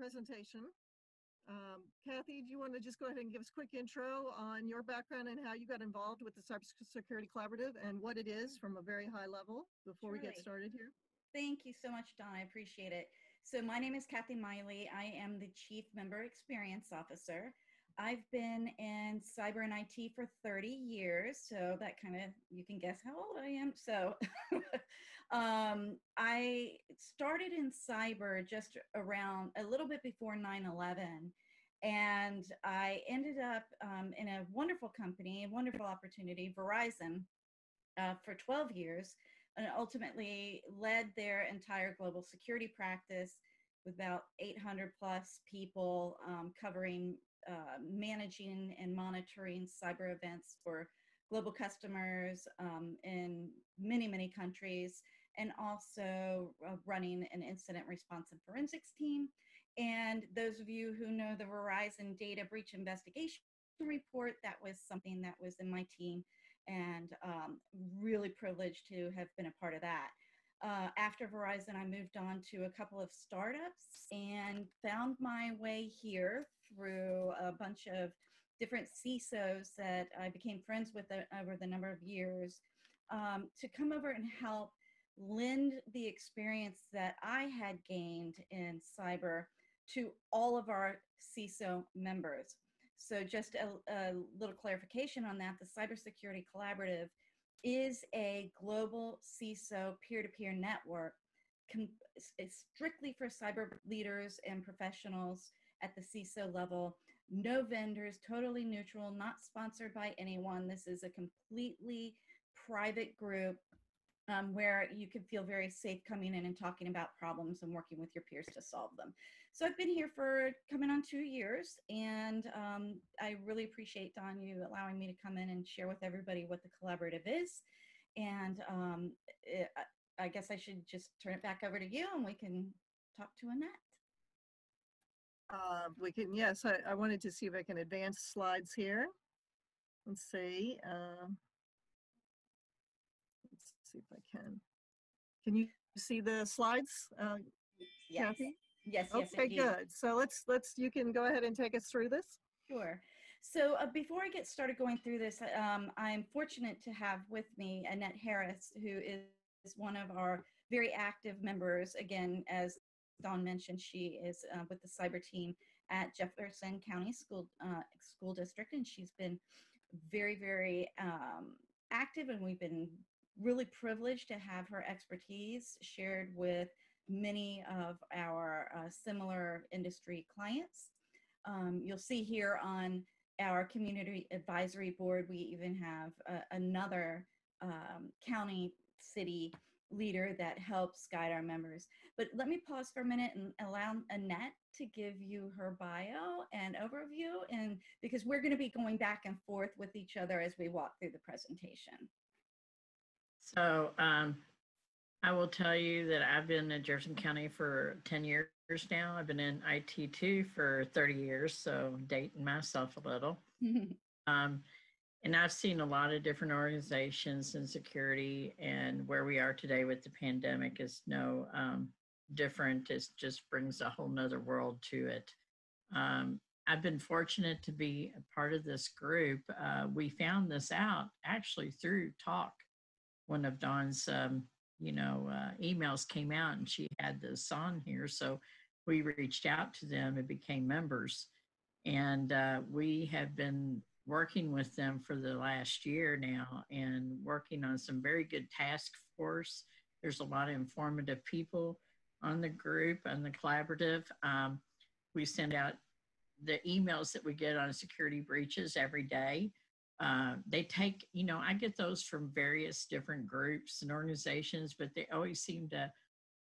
presentation. Kathie, do you want to just go ahead and give us a quick intro on your background and how you got involved with the Cybersecurity Collaborative and what it is from a very high level before we get started here? Thank you so much, Dawn. I appreciate it. So my name is Kathie Miley. I am the Chief Member Experience Officer. I've been in cyber and IT for 30 years, so that kind of, you can guess how old I am. So I started in cyber just around a little bit before 9/11, and I ended up in a wonderful company, a wonderful opportunity, VERIZON, for 12 years, and ultimately led their entire global security practice with about 800 plus people, covering managing and monitoring cyber events for global customers in many, many countries, and also running an incident response and forensics team. And those of you who know the VERIZON Data Breach Investigation Report, that was something that was in my team, and really privileged to have been a part of that. After VERIZON, I moved on to a couple of startups and found my way here through a bunch of different CISOs that I became friends with over the number of years, to come over and help lend the experience that I had gained in cyber to all of our CISO members. So just a little clarification on that, the Cybersecurity Collaborative is a global CISO peer-to-peer network. It's strictly for cyber leaders and professionals at the CISO level. No vendors, totally neutral, not sponsored by anyone. This is a completely private group where you can feel very safe coming in and talking about problems and working with your peers to solve them. So I've been here for coming on 2 years, and I really appreciate, Dawn, you allowing me to come in and share with everybody what the collaborative is. And I guess I should just turn it back over to you and we can talk to Annette. We can, yes, I wanted to see if I can advance slides here. Let's see. Let's see if I can. Can you see the slides, Yes. Kathie? Yes, yes. Okay, good. So you can go ahead and take us through this. Sure. So before I get started going through this, I'm fortunate to have with me Annette Harris, who is one of our very active members. Again, as Dawn mentioned, she is with the cyber team at Jefferson County School District, and she's been very, very active, and we've been really privileged to have her expertise shared with many of our similar industry clients. You'll see here on our community advisory board, we even have another county city leader that helps guide our members. But let me pause for a minute and allow Annette to give you her bio and overview, and because we're going to be going back and forth with each other as we walk through the presentation. So I will tell you that I've been in Jefferson County for 10 years now. I've been in IT too for 30 years, so dating myself a little. And I've seen a lot of different organizations in security, and where we are today with the pandemic is no different. It just brings a whole nother world to it. I've been fortunate to be a part of this group. We found this out actually through talk. One of Dawn's emails came out and she had this on here. So we reached out to them and became members. And we have been working with them for the last year now and working on some very good task force. There's a lot of informative people on the group and the collaborative. We send out the emails that we get on security breaches every day. They take, I get those from various different groups and organizations, but they always seem to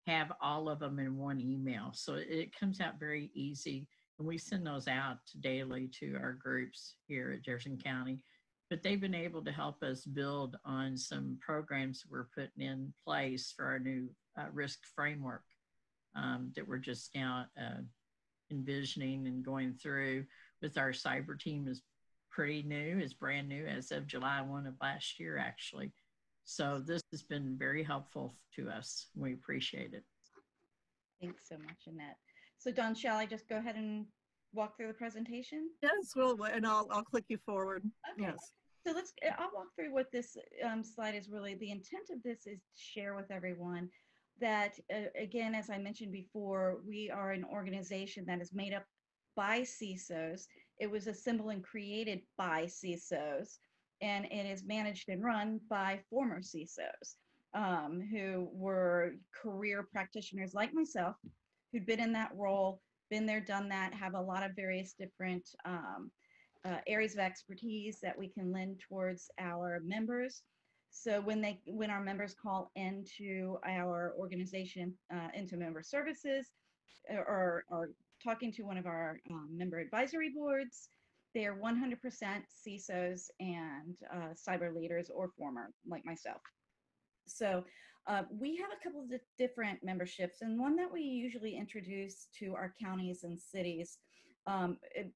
have all of them in one email. So it comes out very easy. And we send those out daily to our groups here at Jefferson County. But they've been able to help us build on some programs we're putting in place for our new risk framework that we're just now envisioning and going through with our cyber team is pretty new. It's brand new as of July 1 of last year, actually. So this has been very helpful to us. We appreciate it. Thanks so much, Annette. So Don, shall I just go ahead and walk through the presentation? Yes, well, and I'll click you forward. Okay. Yes. So I'll walk through what this slide is really. The intent of this is to share with everyone that, again, as I mentioned before, we are an organization that is made up by CISOs. It was assembled and created by CISOs, and it is managed and run by former CISOs who were career practitioners like myself, who'd been in that role, been there, done that, have a lot of various different areas of expertise that we can lend towards our members. So when our members call into our organization, into member services, or talking to one of our member advisory boards, they are 100% CISOs and cyber leaders or former, like myself. So we have a couple of different memberships, and one that we usually introduce to our counties and cities,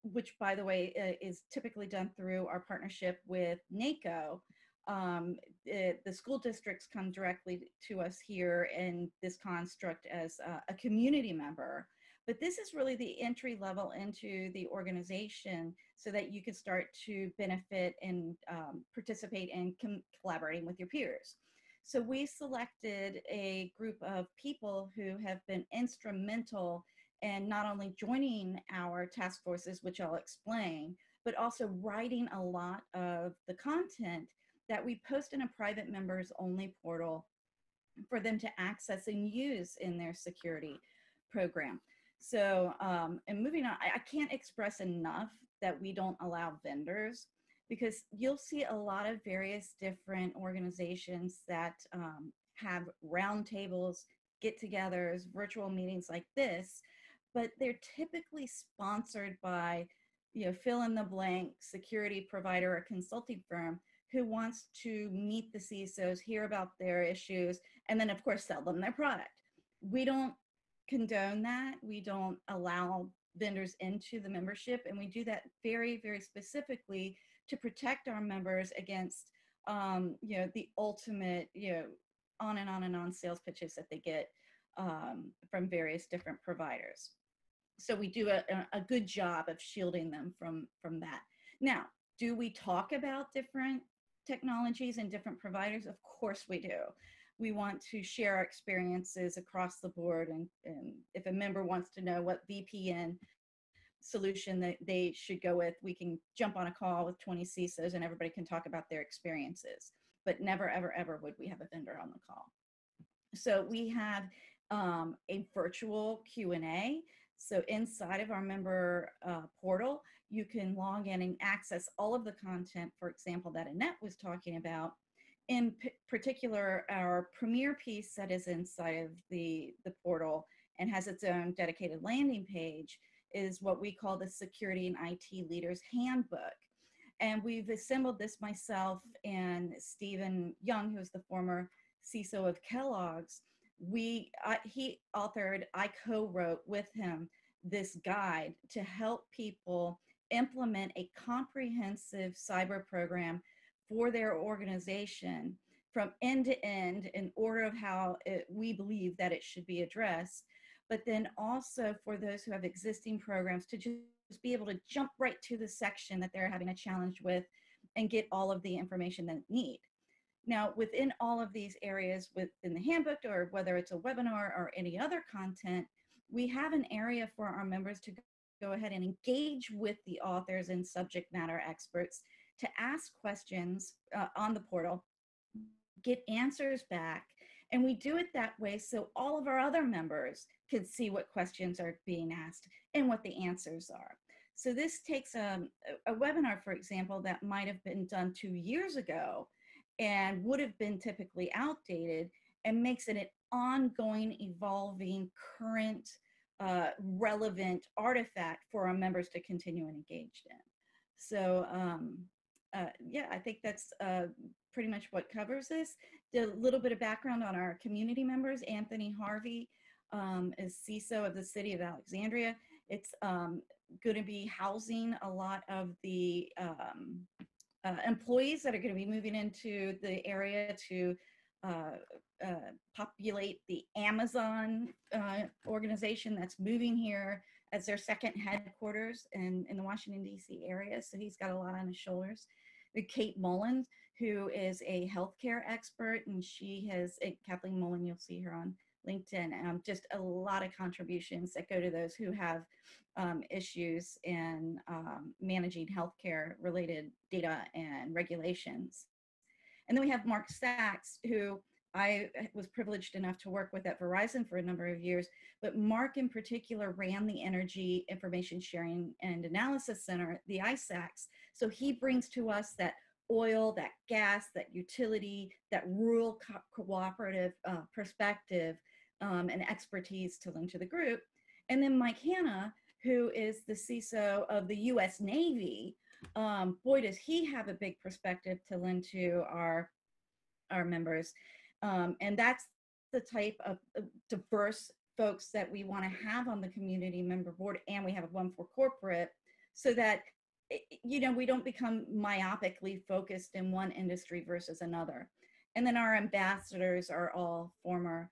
which, by the way, is typically done through our partnership with NACO. The school districts come directly to us here in this construct as a community member. But this is really the entry level into the organization so that you can start to benefit and participate in collaborating with your peers. So we selected a group of people who have been instrumental in not only joining our task forces, which I'll explain, but also writing a lot of the content that we post in a private members only portal for them to access and use in their security program. So, and moving on, I can't express enough that we don't allow vendors, because you'll see a lot of various different organizations that have roundtables, get-togethers, virtual meetings like this, but they're typically sponsored by, fill in the blank security provider or consulting firm who wants to meet the CISOs, hear about their issues, and then of course sell them their product. We don't condone that. We don't allow vendors into the membership, and we do that very, very specifically to protect our members against, the ultimate, on and on and on sales pitches that they get from various different providers. So we do a good job of shielding them from that. Now, do we talk about different technologies and different providers? Of course we do. We want to share our experiences across the board, and if a member wants to know what VPN solution that they should go with, we can jump on a call with 20 CISOs and everybody can talk about their experiences, but never, ever, ever would we have a vendor on the call. So we have a virtual Q&A. So inside of our member portal, you can log in and access all of the content, for example, that Annette was talking about. In particular, our premier piece that is inside of the portal and has its own dedicated landing page is what we call the Security and IT Leaders Handbook. And we've assembled this, myself and Stephen Young, who is the former CISO of Kellogg's. He authored, I co-wrote with him this guide to help people implement a comprehensive cyber program for their organization from end to end in order of how we believe that it should be addressed. But then also for those who have existing programs to just be able to jump right to the section that they're having a challenge with and get all of the information that they need. Now, within all of these areas within the handbook, or whether it's a webinar or any other content, we have an area for our members to go ahead and engage with the authors and subject matter experts to ask questions on the portal, get answers back. And we do it that way so all of our other members can see what questions are being asked and what the answers are. So this takes a webinar, for example, that might have been done 2 years ago and would have been typically outdated, and makes it an ongoing, evolving, current, relevant artifact for our members to continue and engage in. So yeah, I think that's pretty much what covers this. A little bit of background on our community members. Anthony Harvey is CISO of the city of Alexandria. It's going to be housing a lot of the employees that are going to be moving into the area to populate the Amazon organization that's moving here as their second headquarters in the Washington, D.C. area. So he's got a lot on his shoulders. Kate Mullins, who is a healthcare expert, and she has, Kathleen Mullen, you'll see her on LinkedIn, just a lot of contributions that go to those who have issues in managing healthcare related data and regulations. And then we have Mark Sachs, who I was privileged enough to work with at Verizon for a number of years, but Mark in particular ran the Energy Information Sharing and Analysis Center, the ISACs. So he brings to us that oil, that gas, that utility, that rural cooperative perspective and expertise to lend to the group. And then Mike Hanna, who is the CISO of the US Navy, boy, does he have a big perspective to lend to our members. And that's the type of diverse folks that we want to have on the community member board, and we have one for corporate, so that, you know, we don't become myopically focused in one industry versus another. And then our ambassadors are all former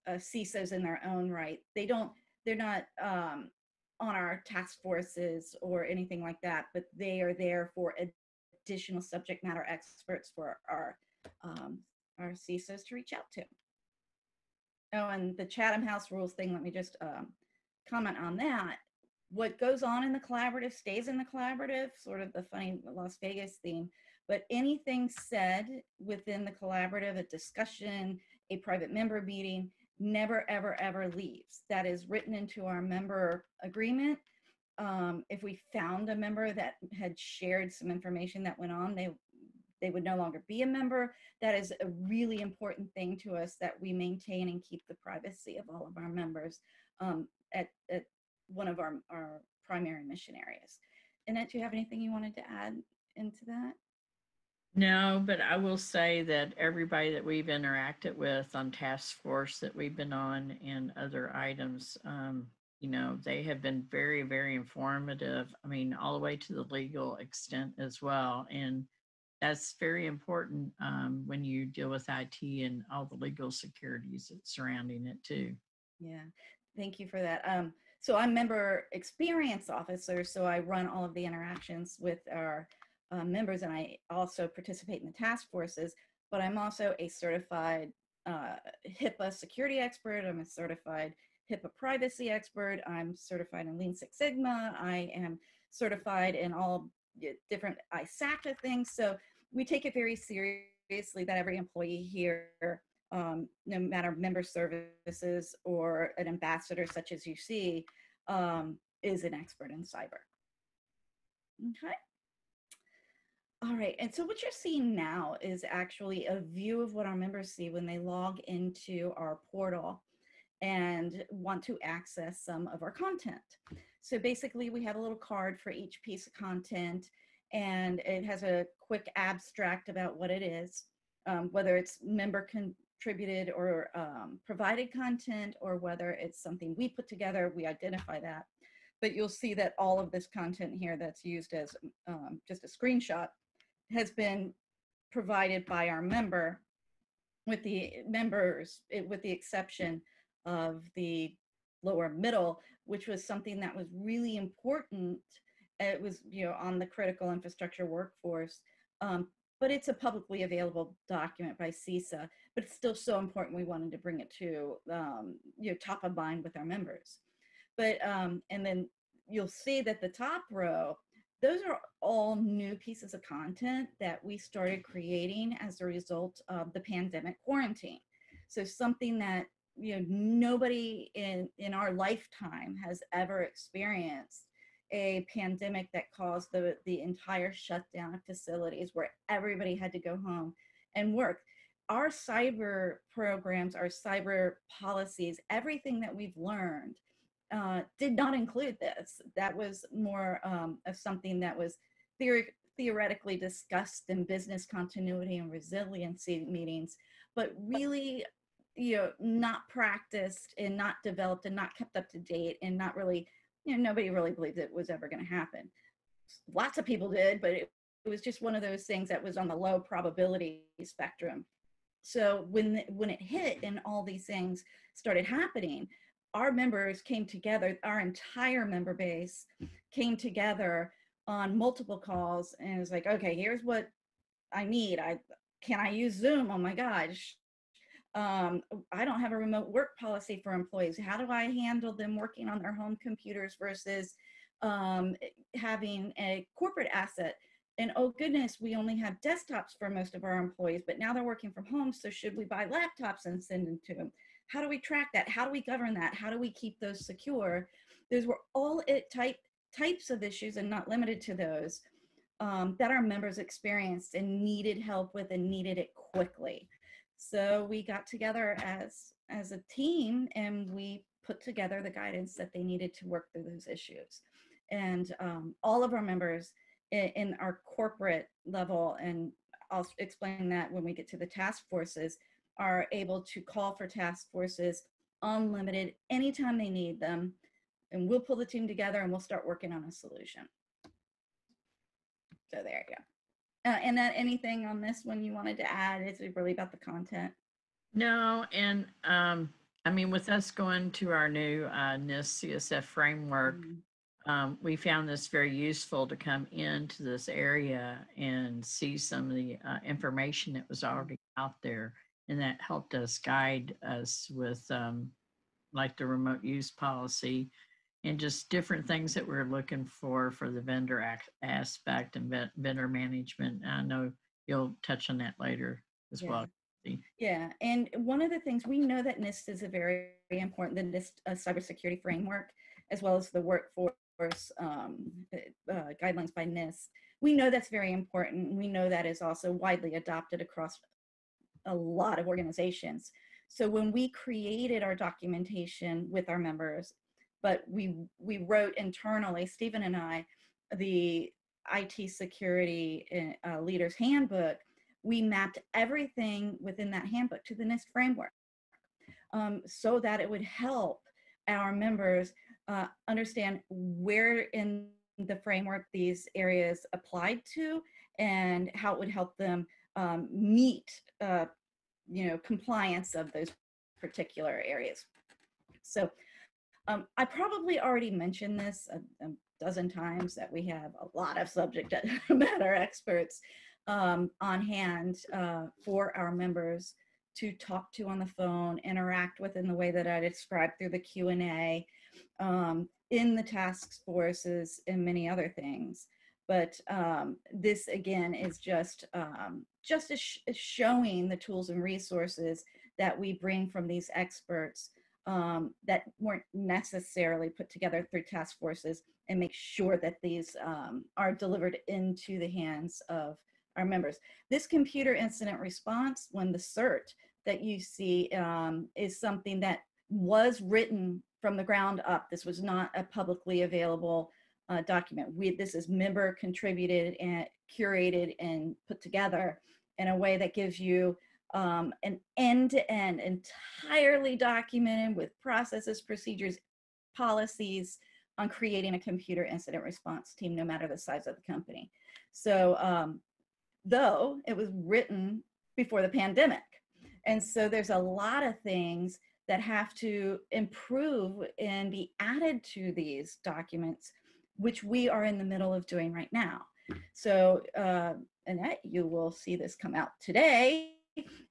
CISOs in their own right. They're not on our task forces or anything like that, but they are there for additional subject matter experts for our CISOs to reach out to. Oh, and the Chatham House rules thing, let me just comment on that. What goes on in the collaborative stays in the collaborative, sort of the funny Las Vegas theme, but anything said within the collaborative, a discussion, a private member meeting, never, ever, ever leaves. That is written into our member agreement. If we found a member that had shared some information that went on, they would no longer be a member. That is a really important thing to us, that we maintain and keep the privacy of all of our members at one of our primary mission areas. Annette, do you have anything you wanted to add into that? No, but I will say that everybody that we've interacted with on task force that we've been on and other items, you know, they have been very, very informative. I mean, all the way to the legal extent as well. And that's very important when you deal with IT and all the legal securities that's surrounding it too. Yeah, thank you for that. So I'm member experience officer, so I run all of the interactions with our members, and I also participate in the task forces, but I'm also a certified HIPAA security expert. I'm a certified HIPAA privacy expert. I'm certified in Lean Six Sigma. I am certified in all different ISACA things. So we take it very seriously that every employee here, no matter member services or an ambassador such as you see, is an expert in cyber. Okay. All right, and so what you're seeing now is actually a view of what our members see when they log into our portal and want to access some of our content. So basically we have a little card for each piece of content, and it has a quick abstract about what it is, whether it's member contributed or provided content, or whether it's something we put together, we identify that. But you'll see that all of this content here that's used as just a screenshot has been provided by our member, with the members, with the exception of the lower middle, which was something that was really important. It was, you know, on the critical infrastructure workforce, but it's a publicly available document by CISA, but it's still so important we wanted to bring it to, you know, top of mind with our members. But, and then you'll see that the top row, those are all new pieces of content that we started creating as a result of the pandemic quarantine. So something that, you know, nobody in our lifetime has ever experienced, a pandemic that caused the entire shutdown of facilities where everybody had to go home and work. Our cyber programs, our cyber policies, everything that we've learned did not include this. That was more of something that was theoretically discussed in business continuity and resiliency meetings, but really, you know, not practiced and not developed and not kept up to date, and not really, you know, nobody really believed it was ever going to happen. Lots of people did, but it was just one of those things that was on the low probability spectrum. So when it hit and all these things started happening, our members came together, our entire member base came together on multiple calls, and it was like, okay, here's what I need. Can I use Zoom? Oh my gosh. I don't have a remote work policy for employees. How do I handle them working on their home computers versus having a corporate asset? And oh goodness, we only have desktops for most of our employees, but now they're working from home. So should we buy laptops and send them to them? How do we track that? How do we govern that? How do we keep those secure? Those were all types of issues, and not limited to those, that our members experienced and needed help with, and needed it quickly. So we got together as a team, and we put together the guidance that they needed to work through those issues. And all of our members in our corporate level, and I'll explain that when we get to the task forces, are able to call for task forces unlimited anytime they need them. And we'll pull the team together and we'll start working on a solution. So there you go. Annette, anything on this one you wanted to add? Is it really about the content? No, and I mean, with us going to our new NIST CSF framework, we found this very useful to come into this area and see some of the information that was already out there, and that helped us guide us with like the remote use policy and just different things that we're looking for the vendor aspect and vendor management. I know you'll touch on that later as well. Yeah, and one of the things we know that NIST is a very important, the NIST cybersecurity framework, as well as the workforce guidelines by NIST. We know that's very important. We know that is also widely adopted across a lot of organizations. So when we created our documentation with our members, but we wrote internally, Stephen and I, the IT security leaders handbook, we mapped everything within that handbook to the NIST framework, so that it would help our members understand where in the framework these areas applied to, and how it would help them meet compliance of those particular areas. So I probably already mentioned this a dozen times, that we have a lot of subject matter experts on hand for our members to talk to on the phone, interact with in the way that I described through the Q&A, in the task forces, and many other things. But this again is just showing the tools and resources that we bring from these experts that weren't necessarily put together through task forces, and make sure that these are delivered into the hands of our members. This computer incident response, when the CERT that you see is something that was written from the ground up. This was not a publicly available document. This is member contributed and curated and put together in a way that gives you an end-to-end, entirely documented with processes, procedures, policies on creating a computer incident response team, no matter the size of the company. So though it was written before the pandemic, and so there's a lot of things that have to improve and be added to these documents, which we are in the middle of doing right now. So Annette, you will see this come out today.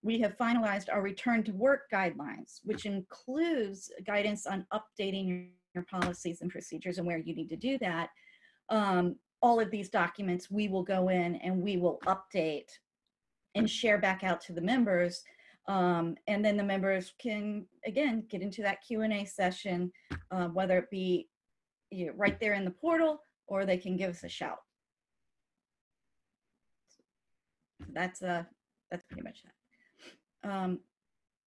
We have finalized our return to work guidelines, which includes guidance on updating your policies and procedures and where you need to do that. All of these documents, we will go in and we will update and share back out to the members. And then the members can, again, get into that Q&A session, whether it be right there in the portal, or they can give us a shout. That's pretty much that.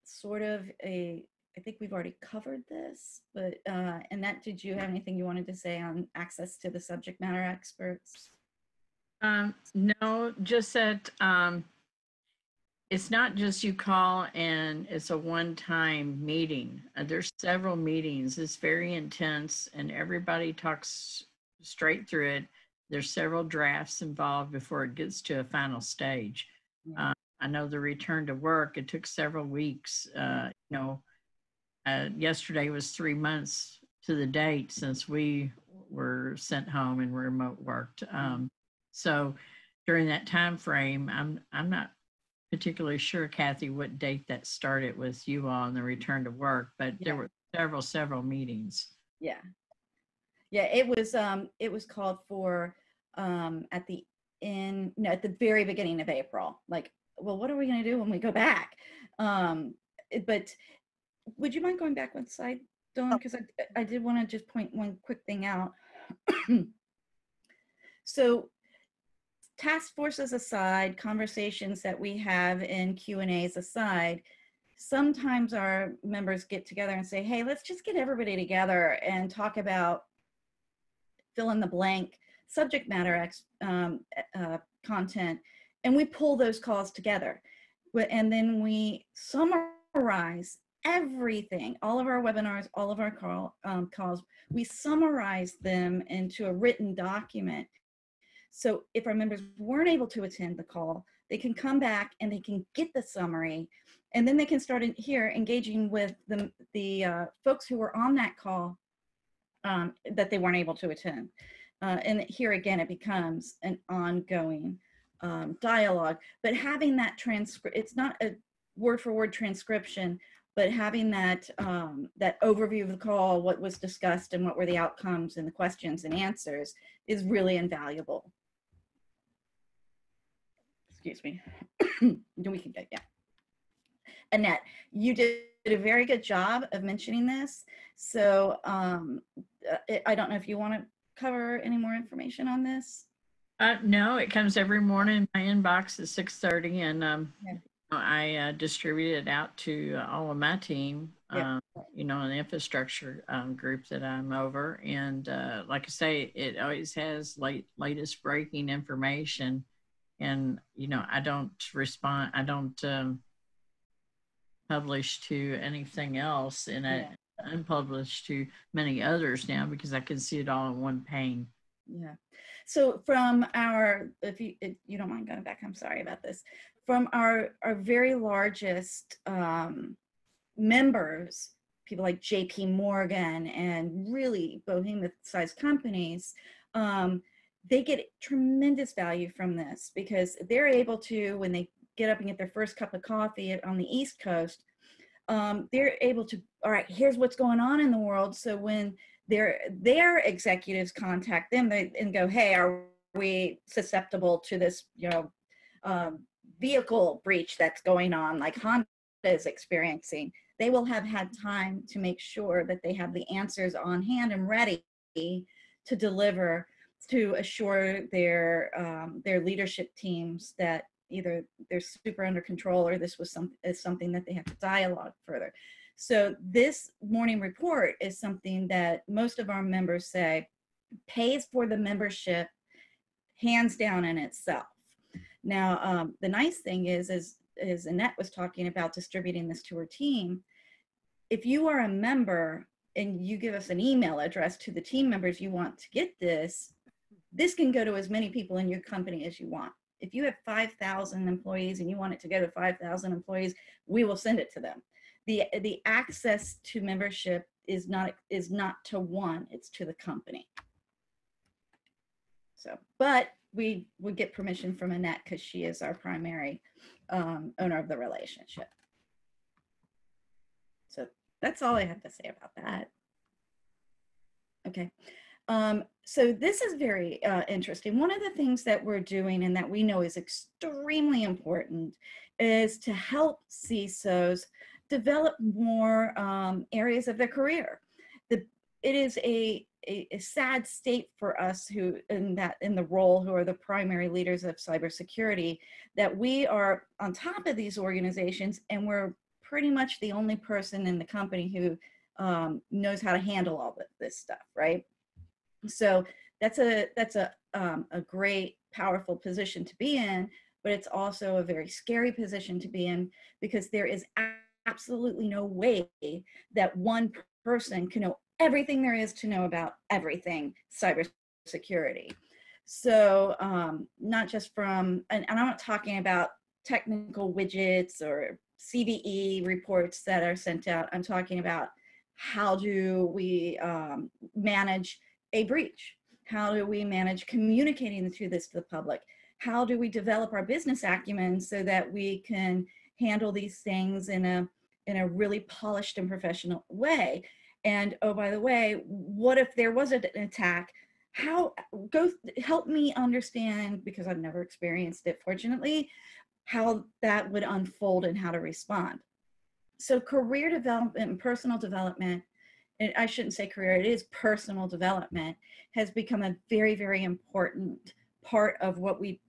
Sort of I think we've already covered this, but Annette, did you have anything you wanted to say on access to the subject matter experts? No, just that it's not just you call and it's a one-time meeting. There's several meetings. It's very intense, and everybody talks straight through it. There's several drafts involved before it gets to a final stage. I know the return to work, it took several weeks. Yesterday was 3 months to the date since we were sent home and remote worked. So during that time frame, I'm not particularly sure, Kathie, what date that started with you all on the return to work, but there were several meetings. Yeah. It was called for at the very beginning of April. Like, well, what are we going to do when we go back? But would you mind going back one slide, Dawn? Because I did want to just point one quick thing out. So task forces aside, conversations that we have in Q&As aside, sometimes our members get together and say, hey, let's just get everybody together and talk about fill in the blank subject matter content, and we pull those calls together. And then we summarize everything, all of our webinars, all of our calls, we summarize them into a written document. So if our members weren't able to attend the call, they can come back and they can get the summary, and then they can start here engaging with the folks who were on that call that they weren't able to attend. And here again, it becomes an ongoing dialogue. But having that transcript, it's not a word-for-word transcription, but having that that overview of the call, what was discussed and what were the outcomes and the questions and answers is really invaluable. Excuse me. We can go, yeah. Annette, you did a very good job of mentioning this. So I don't know if you want to cover any more information on this. No, it comes every morning. My inbox is 6:30, and I distribute it out to all of my team, an infrastructure group that I'm over. And like I say, it always has latest breaking information. And, I don't respond, I don't publish to anything else, and I unpublished to many others now because I can see it all in one pane. Yeah. So from our, if you don't mind going back, I'm sorry about this. From our very largest members, people like JP Morgan and really behemoth-sized companies, they get tremendous value from this because they're able to, when they get up and get their first cup of coffee on the East Coast, they're able to, all right, here's what's going on in the world. So when their executives contact them and go, hey, are we susceptible to this, vehicle breach that's going on, like Honda is experiencing, they will have had time to make sure that they have the answers on hand and ready to deliver, to assure their leadership teams that either they're super under control or this was something that they have to dialogue further. So this morning report is something that most of our members say pays for the membership hands down in itself. Now, the nice thing is, as Annette was talking about distributing this to her team, if you are a member and you give us an email address to the team members you want to get this can go to as many people in your company as you want. If you have 5,000 employees and you want it to go to 5,000 employees, we will send it to them. The access to membership is not to one, it's to the company. So, but we would get permission from Annette because she is our primary owner of the relationship. So that's all I have to say about that. Okay. So this is very interesting. One of the things that we're doing and that we know is extremely important is to help CISOs develop more areas of their career. It is a sad state for us who in the role who are the primary leaders of cybersecurity, that we are on top of these organizations and we're pretty much the only person in the company who knows how to handle all this stuff, right? So that's a great, powerful position to be in, but it's also a very scary position to be in because there is absolutely no way that one person can know everything there is to know about everything cybersecurity. So not just from, and I'm not talking about technical widgets or CVE reports that are sent out. I'm talking about how do we manage a breach? How do we manage communicating to the public? How do we develop our business acumen so that we can handle these things in a really polished and professional way? And oh, by the way, what if there was an attack? Help me understand, because I've never experienced it, fortunately, how that would unfold and how to respond. So career development and personal development, and I shouldn't say career, it is personal development, has become a very, very important part of what we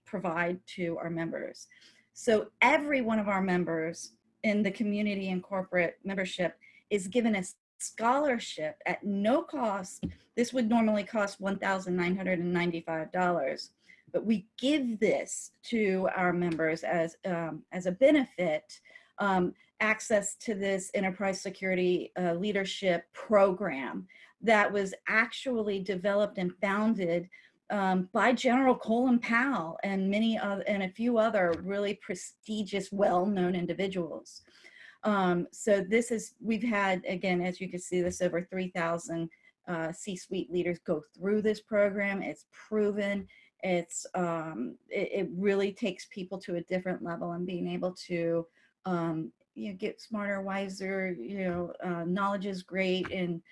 provide to our members. So every one of our members in the community and corporate membership is given a scholarship at no cost. This would normally cost $1,995, but we give this to our members as a benefit, access to this enterprise security leadership program that was actually developed and founded by General Colin Powell and a few other really prestigious, well-known individuals. So we've had, again, as you can see, this over 3,000 C-suite leaders go through this program. It's proven. It really takes people to a different level, and being able to get smarter, wiser. Knowledge is great, and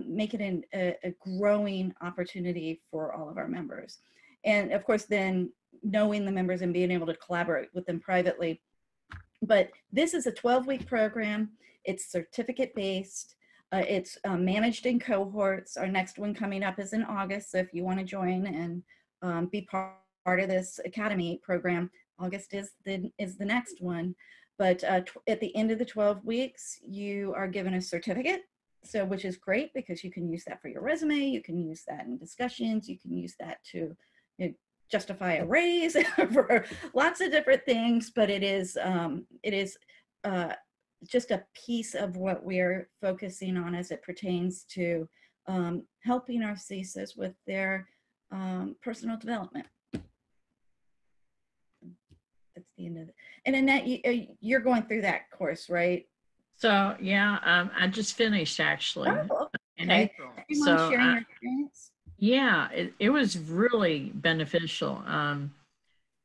make it a growing opportunity for all of our members. And of course, then knowing the members and being able to collaborate with them privately. But this is a 12-week program. It's certificate-based. It's managed in cohorts. Our next one coming up is in August. So if you want to join and be part of this academy program, August is the next one. But at the end of the 12 weeks, you are given a certificate. So, which is great because you can use that for your resume. You can use that in discussions. You can use that to justify a raise for lots of different things. But it is just a piece of what we're focusing on as it pertains to helping our CISOs with their personal development. That's the end of it. And Annette, you're going through that course, right? So yeah, I just finished actually in April. Do you mind sharing your experience? Yeah, it was really beneficial.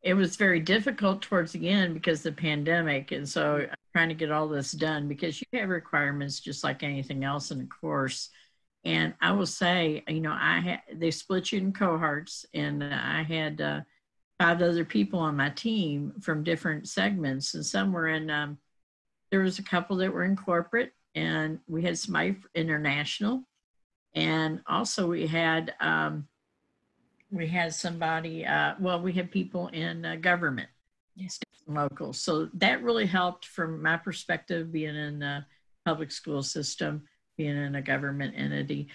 It was very difficult towards the end because of the pandemic, and so I'm trying to get all this done because you have requirements just like anything else in a course. And I will say, they split you in cohorts, and I had 5 other people on my team from different segments, and some were in. There was a couple that were in corporate, and we had somebody international, and also we had somebody. We had people in government, yes, and local. So that really helped from my perspective, being in the public school system, being in a government entity.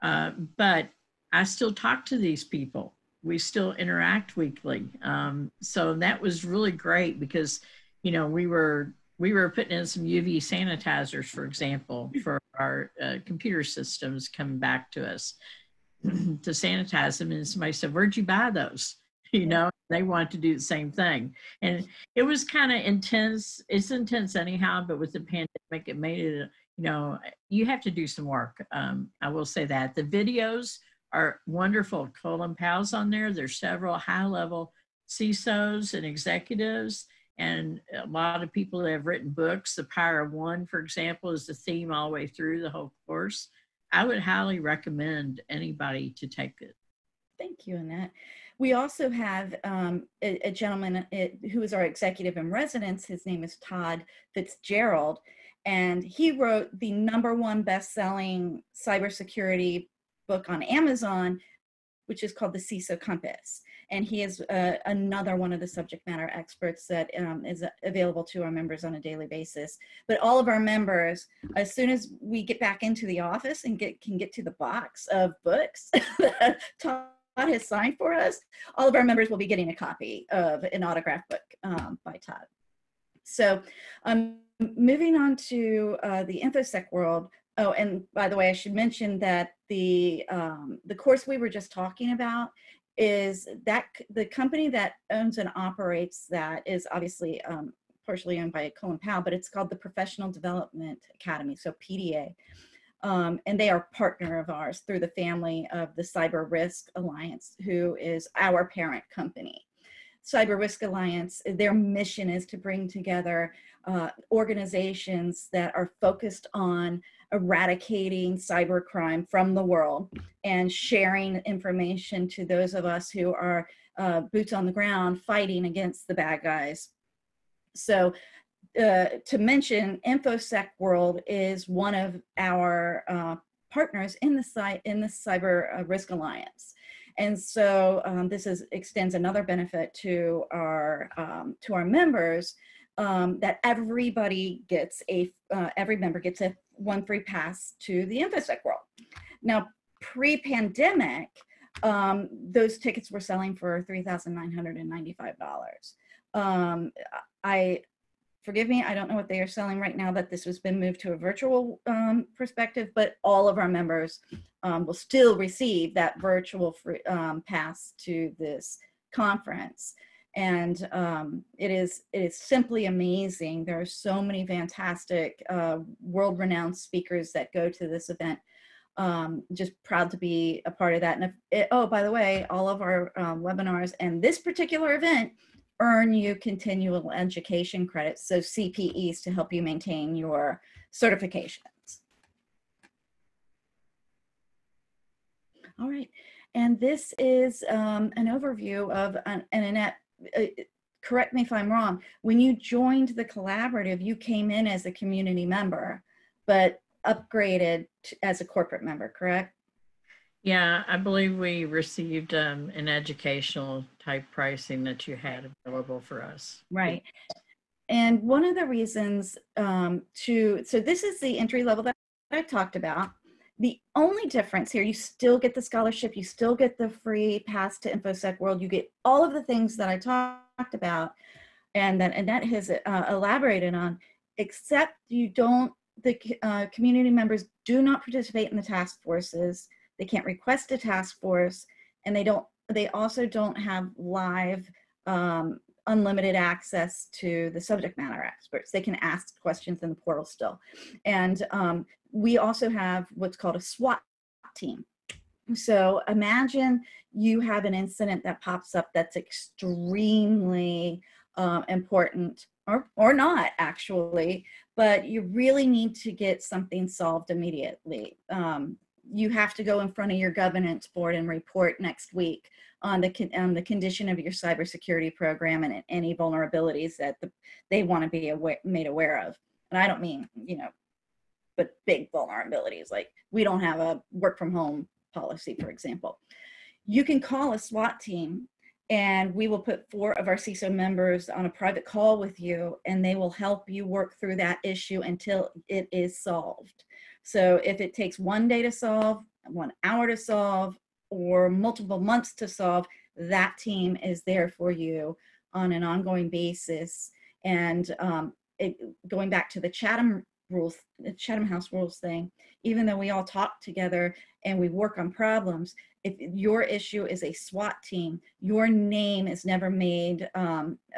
But I still talk to these people. We still interact weekly. So that was really great because, we were putting in some UV sanitizers, for example, for our computer systems coming back to us to sanitize them. And somebody said, "Where'd you buy those?" They wanted to do the same thing. And it was kind of intense. It's intense anyhow, but with the pandemic, it made it, you have to do some work. I will say that. The videos are wonderful. Colin Powell's on there. There's several high-level CISOs and executives, and a lot of people that have written books. The Power of One, for example, is the theme all the way through the whole course. I would highly recommend anybody to take it. Thank you, Annette. We also have a gentleman who is our executive in residence. His name is Todd Fitzgerald, and he wrote the #1 best-selling cybersecurity book on Amazon, which is called The CISO Compass. And he is another one of the subject matter experts that is available to our members on a daily basis. But all of our members, as soon as we get back into the office and can get to the box of books that Todd has signed for us, all of our members will be getting a copy of an autographed book by Todd. So moving on to the InfoSec world. Oh, and by the way, I should mention that the course we were just talking about is that the company that owns and operates that is obviously partially owned by Colin Powell, but it's called the Professional Development Academy, so PDA. And they are a partner of ours through the family of the Cyber Risk Alliance, who is our parent company. Cyber Risk Alliance, their mission is to bring together organizations that are focused on eradicating cybercrime from the world and sharing information to those of us who are boots on the ground fighting against the bad guys. So to mention, InfoSec World is one of our partners in the Cyber Risk Alliance. And so this extends another benefit to our members, that everybody gets every member gets one free pass to the InfoSec World. Now, pre-pandemic, those tickets were selling for $3,995. Forgive me, I don't know what they are selling right now, that this has been moved to a virtual perspective, but all of our members will still receive that virtual free, pass to this conference. And it is simply amazing. There are so many fantastic world-renowned speakers that go to this event. Just proud to be a part of that. And oh, by the way, all of our webinars and this particular event earn you continual education credits, so CPEs, to help you maintain your certifications. All right, and this is an overview of, and Annette, correct me if I'm wrong, when you joined the collaborative, you came in as a community member, but upgraded as a corporate member, correct? Yeah, I believe we received an educational type pricing that you had available for us. Right. And one of the reasons so this is the entry level that I talked about. The only difference here, you still get the scholarship, you still get the free pass to InfoSec World, you get all of the things that I talked about and that Annette has elaborated on, except you don't, the community members do not participate in the task forces. They can't request a task force, and they also don't have live unlimited access to the subject matter experts. They can ask questions in the portal still. And we also have what's called a SWAT team. So imagine you have an incident that pops up that's extremely important, or not actually, but you really need to get something solved immediately. You have to go in front of your governance board and report next week on the condition of your cybersecurity program and any vulnerabilities that they want to be made aware of. And I don't mean, but big vulnerabilities, like we don't have a work from home policy, for example. You can call a SWAT team, and we will put 4 of our CISO members on a private call with you, and they will help you work through that issue until it is solved. So if it takes 1 day to solve, 1 hour to solve, or multiple months to solve, that team is there for you on an ongoing basis. And going back to the Chatham rules, the Chatham House rules thing, even though we all talk together and we work on problems, if your issue is a SWAT team, your name is never made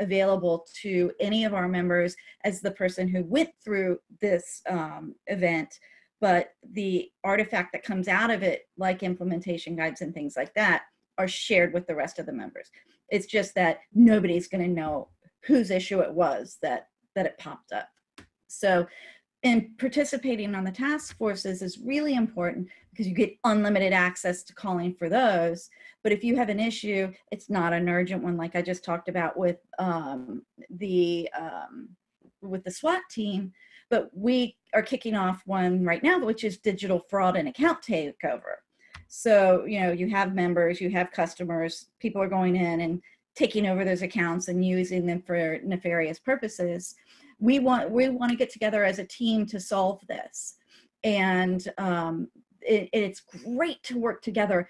available to any of our members as the person who went through this event, but the artifact that comes out of it, like implementation guides and things like that, are shared with the rest of the members. It's just that nobody's going to know whose issue it was that it popped up. So, and participating on the task forces is really important because you get unlimited access to calling for those. But if you have an issue, it's not an urgent one, like I just talked about with the SWAT team. But we are kicking off one right now, which is digital fraud and account takeover. So, you have members, you have customers, people are going in and taking over those accounts and using them for nefarious purposes. We want to get together as a team to solve this. And it's great to work together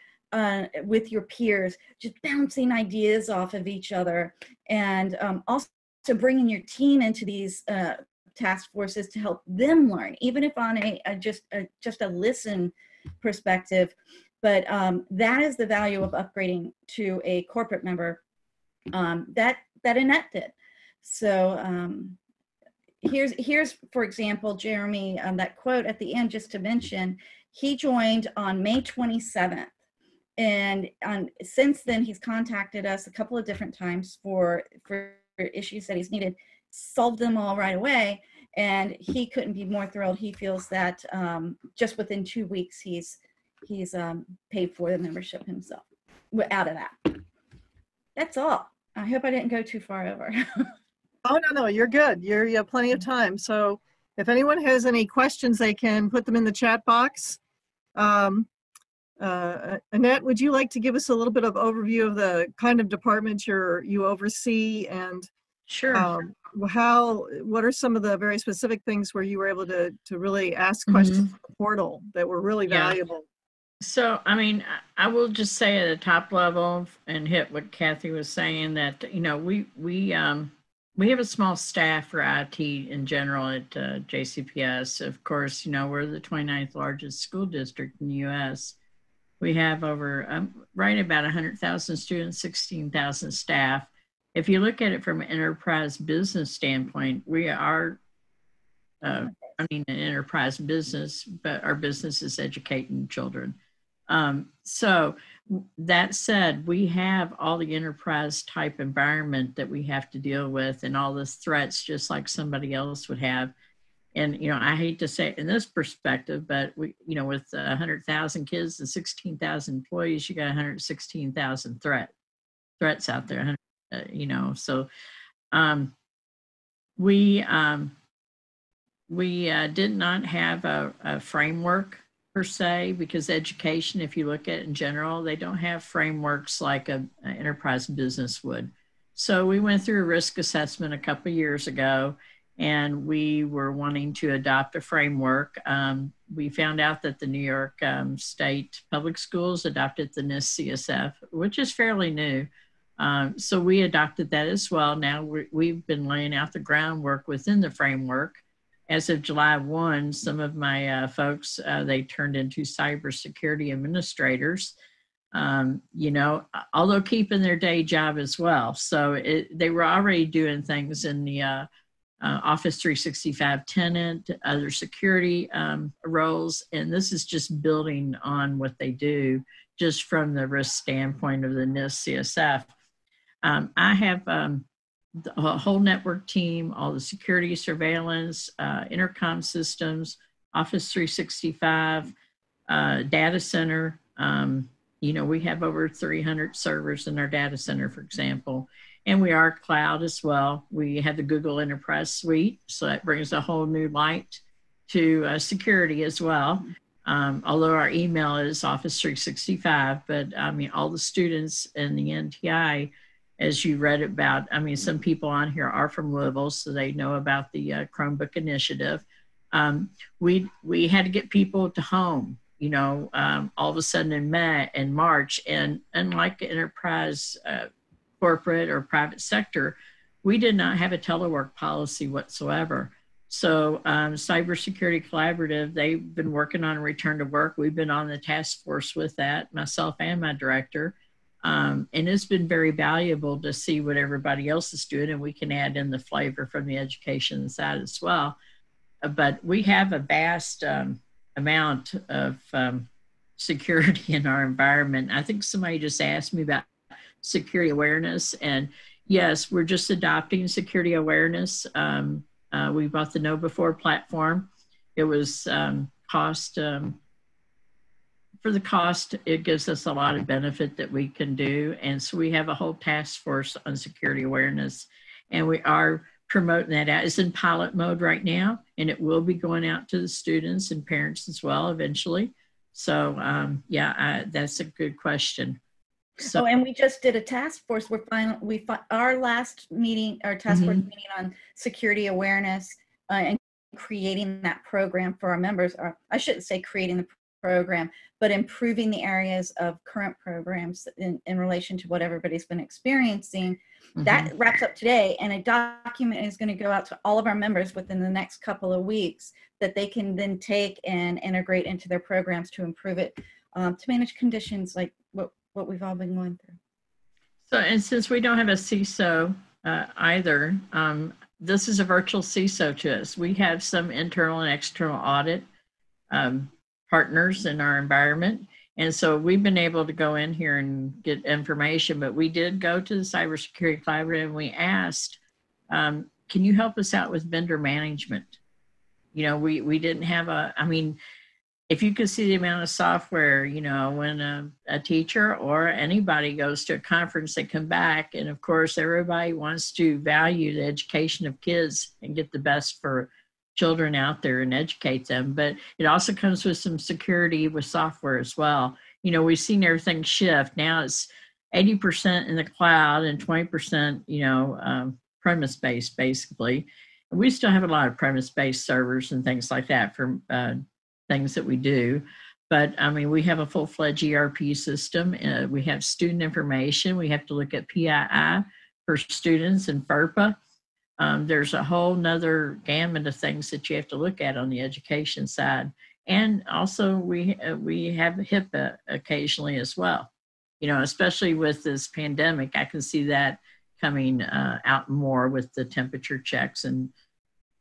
with your peers, just bouncing ideas off of each other, and also bringing your team into these task forces to help them learn, even if on just a listen perspective. But that is the value of upgrading to a corporate member that Annette did. So here's, for example, Jeremy, that quote at the end, just to mention, he joined on May 27th. And since then, he's contacted us a couple of different times for issues that he's needed, solved them all right away. And he couldn't be more thrilled. He feels that just within 2 weeks, he's paid for the membership himself out of that. That's all. I hope I didn't go too far over. Oh, no, you're good. You have plenty of time. So if anyone has any questions, they can put them in the chat box. Annette, would you like to give us a little bit of overview of the kind of departments you oversee, and Sure. What are some of the very specific things where you were able to really ask questions from the portal that were really valuable? So, I mean, I will just say at a top level and hit what Kathie was saying, that, you know, we have a small staff for IT in general at JCPS. Of course, you know, we're the 29th largest school district in the U.S. We have over right about 100,000 students, 16,000 staff. If you look at it from an enterprise business standpoint, we are, an enterprise business, but our business is educating children. So that said, we have all the enterprise type environment that we have to deal with, and all the threats just like somebody else would have. And, you know, I hate to say it in this perspective, but we, you know, with 100,000 kids and 16,000 employees, you got 116,000 threats out there, you know. So we did not have a framework per se, because education, if you look at it in general, they don't have frameworks like an enterprise business would. So we went through a risk assessment a couple of years ago, and we were wanting to adopt a framework. We found out that the New York State Public Schools adopted the NIST CSF, which is fairly new. So we adopted that as well. Now we've been laying out the groundwork within the framework. As of July 1, some of my folks, they turned into cybersecurity administrators, you know, although keeping their day job as well. So they were already doing things in the Office 365 tenant, other security roles. And this is just building on what they do just from the risk standpoint of the NIST CSF. I have a whole network team, all the security, surveillance, intercom systems, Office 365, data center. You know, we have over 300 servers in our data center, for example, and we are cloud as well. We have the Google Enterprise Suite, so that brings a whole new light to security as well. Although our email is Office 365, but I mean, all the students in the NTI, as you read about, I mean, some people on here are from Louisville, so they know about the Chromebook initiative. We had to get people to home, you know, all of a sudden in March, and unlike enterprise, corporate or private sector, we did not have a telework policy whatsoever. So Cybersecurity Collaborative, they've been working on return to work. We've been on the task force with that, myself and my director. And it's been very valuable to see what everybody else is doing, and we can add in the flavor from the education side as well. But we have a vast amount of security in our environment. I think somebody just asked me about security awareness, and yes, we're just adopting security awareness. We bought the Know Before platform. It was cost. For the cost, it gives us a lot of benefit that we can do. And so we have a whole task force on security awareness, and we are promoting that out. It's in pilot mode right now, and it will be going out to the students and parents as well eventually. So that's a good question. So, and we just did a task force. Our last meeting, our task force meeting on security awareness and creating that program for our members, or I shouldn't say creating the program, but improving the areas of current programs in relation to what everybody's been experiencing. That wraps up today, and a document is going to go out to all of our members within the next couple of weeks that they can then take and integrate into their programs to improve it to manage conditions like what we've all been going through. So, and since we don't have a CISO either, this is a virtual CISO to us. We have some internal and external audit partners in our environment. And so we've been able to go in here and get information, but we did go to the Cybersecurity Collaborative and we asked, can you help us out with vendor management? You know, we didn't have if you could see the amount of software, you know, when a teacher or anybody goes to a conference, they come back. And of course, everybody wants to value the education of kids and get the best for children out there and educate them. But it also comes with some security with software as well. You know, we've seen everything shift. Now it's 80% in the cloud and 20%, you know, premise-based basically. And we still have a lot of premise-based servers and things like that for things that we do. But I mean, we have a full-fledged ERP system. We have student information. We have to look at PII for students and FERPA. There's a whole nother gamut of things that you have to look at on the education side. And also we have HIPAA occasionally as well. You know, especially with this pandemic, I can see that coming out more with the temperature checks and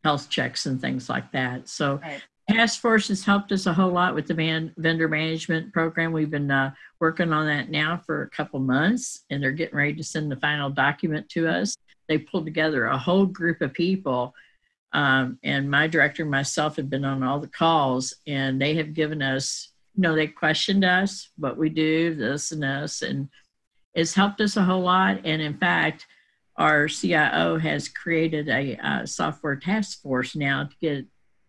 health checks and things like that. So right. Task Force has helped us a whole lot with the vendor management program. We've been working on that now for a couple months, and they're getting ready to send the final document to us. They pulled together a whole group of people, and my director and myself have been on all the calls, and they have given us, you know, they questioned us, what we do, this and this, and it's helped us a whole lot. And in fact, our CIO has created a software task force now to get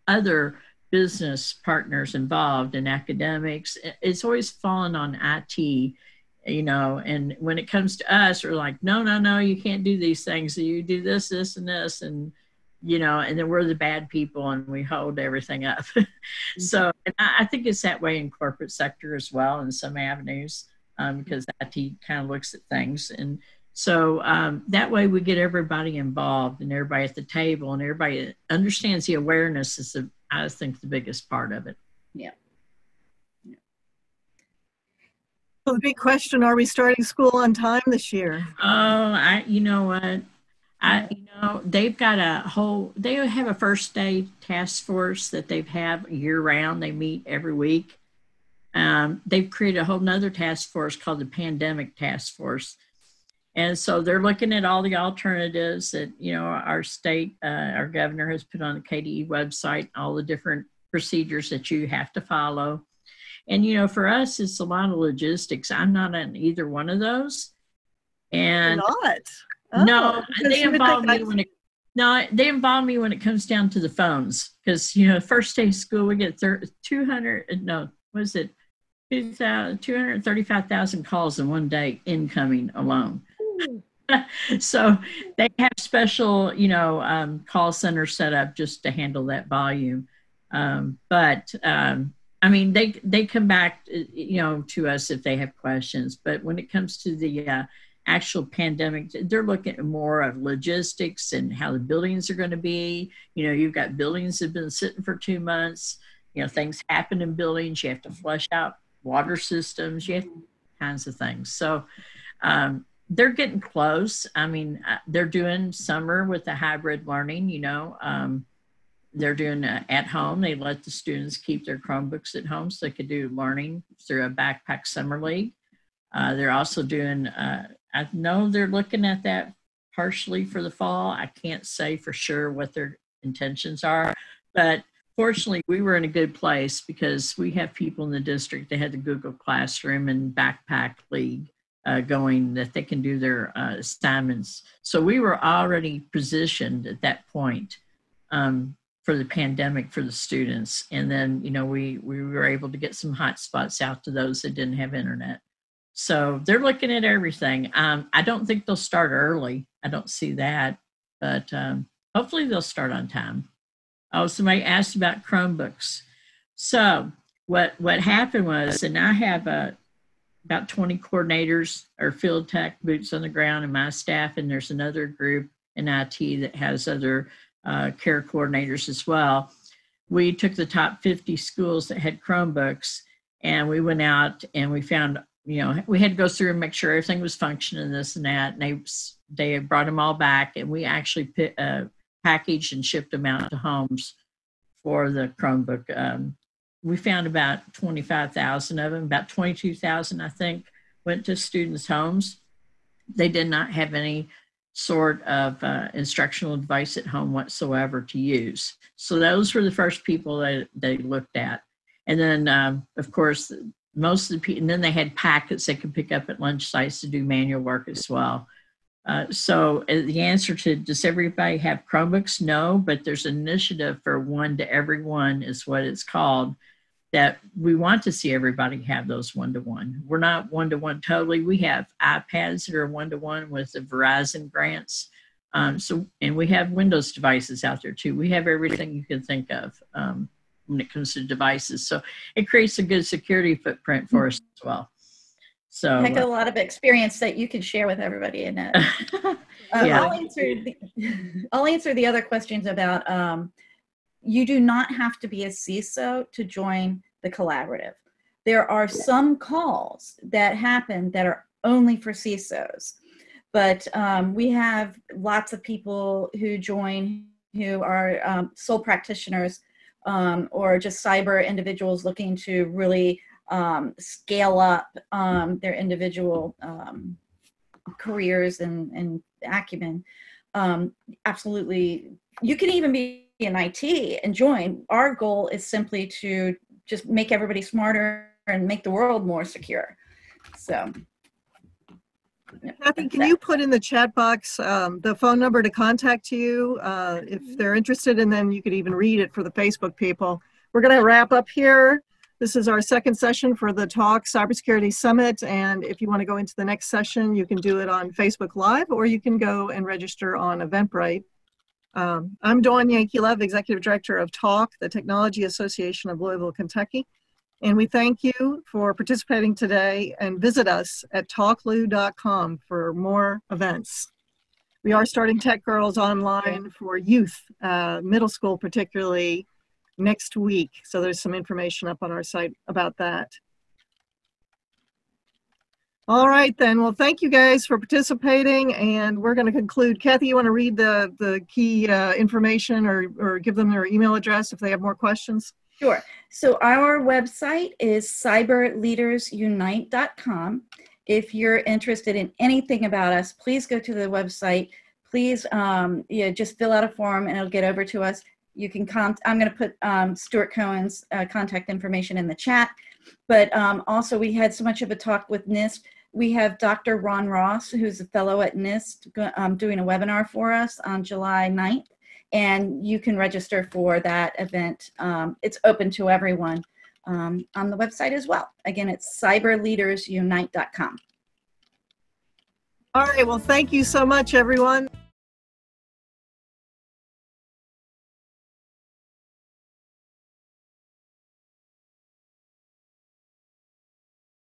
other business partners involved in academics. It's always fallen on IT, you know, and when it comes to us, we're like, no, you can't do these things. You do this, this, and this, and, you know, and then we're the bad people and we hold everything up. So and I think it's that way in corporate sector as well in some avenues, because IT kind of looks at things. And so that way we get everybody involved and everybody at the table and everybody understands the awareness is I think the biggest part of it. Yeah. Well, the big question, are we starting school on time this year? Oh, you know what? They've got they have a first day task force that they've had year round. They meet every week. They've created a whole nother task force called the Pandemic Task Force. And so they're looking at all the alternatives that, you know, our state, our governor has put on the KDE website, all the different procedures that you have to follow. And, you know, for us, it's a lot of logistics. I'm not in either one of those. And You're not? Oh, no, they involve me when it comes down to the phones. Because, you know, first day of school, we get 235,000 calls in one day incoming alone. So they have special, you know, call centers set up just to handle that volume. But I mean, they come back, you know, to us if they have questions. But when it comes to the actual pandemic, they're looking at more of logistics and how the buildings are going to be. You know, you've got buildings that have been sitting for 2 months. You know, things happen in buildings. You have to flush out water systems. You have kinds of things. So they're getting close. I mean, they're doing summer with the hybrid learning, you know. They're doing at home. They let the students keep their Chromebooks at home so they could do learning through a backpack summer league. They're also doing, I know they're looking at that partially for the fall. I can't say for sure what their intentions are, but fortunately we were in a good place because we have people in the district that had the Google Classroom and Backpack League going that they can do their assignments. So we were already positioned at that point for the pandemic for the students. And then, you know, we were able to get some hot spots out to those that didn't have internet. So they're looking at everything. I don't think they'll start early. I don't see that, but hopefully they'll start on time. Oh, somebody asked about Chromebooks. So what happened was, and I have about 20 coordinators or field tech boots on the ground in my staff, and there's another group in IT that has other care coordinators as well. We took the top 50 schools that had Chromebooks, And we went out and we found, you know, we had to go through and make sure everything was functioning, this and that. And they brought them all back, and we actually packaged and shipped them out to homes for the Chromebook. We found about 25,000 of them, about 22,000, I think, went to students' homes. They did not have any sort of instructional device at home whatsoever to use. So those were the first people that they looked at. And then, of course, most of the people, and then they had packets they could pick up at lunch sites to do manual work as well. So the answer to, does everybody have Chromebooks? No, but there's an initiative for one to everyone is what it's called, that we want to see everybody have those one-to-one. We're not one-to-one totally. We have iPads that are one-to-one with the VERIZON grants. And we have Windows devices out there too. We have everything you can think of when it comes to devices. So it creates a good security footprint for us as well. So heck, a lot of experience that you can share with everybody, Annette. Yeah. I'll answer the other questions about, you do not have to be a CISO to join the collaborative. There are some calls that happen that are only for CISOs, but we have lots of people who join who are sole practitioners or just cyber individuals looking to really scale up their individual careers and acumen. Absolutely. You can even be in IT and join. Our goal is simply to just make everybody smarter and make the world more secure. So, Kathie, can you put in the chat box the phone number to contact you if they're interested, and then you could even read it for the Facebook people. We're going to wrap up here. This is our second session for the Talk Cybersecurity Summit, and if you want to go into the next session, you can do it on Facebook Live, or you can go and register on Eventbrite. I'm Dawn YANKEELOV, Executive Director of TALK, the Technology Association of Louisville, Kentucky. And we thank you for participating today, and visit us at talklou.com for more events. We are starting Tech Girls online for youth, middle school particularly, next week. So there's some information up on our site about that. All right, then. Well, thank you guys for participating, and we're going to conclude. Kathie, you want to read the key information or give them their email address if they have more questions? Sure. So our website is cyberleadersunite.com. If you're interested in anything about us, please go to the website. Please just fill out a form and it'll get over to us. You can I'm going to put Stuart Cohen's contact information in the chat. But also, we had so much of a talk with NIST. We have Dr. Ron Ross, who's a fellow at NIST, doing a webinar for us on July 9th. And you can register for that event. It's open to everyone on the website as well. Again, it's cyberleadersunite.com. All right, well, thank you so much, everyone.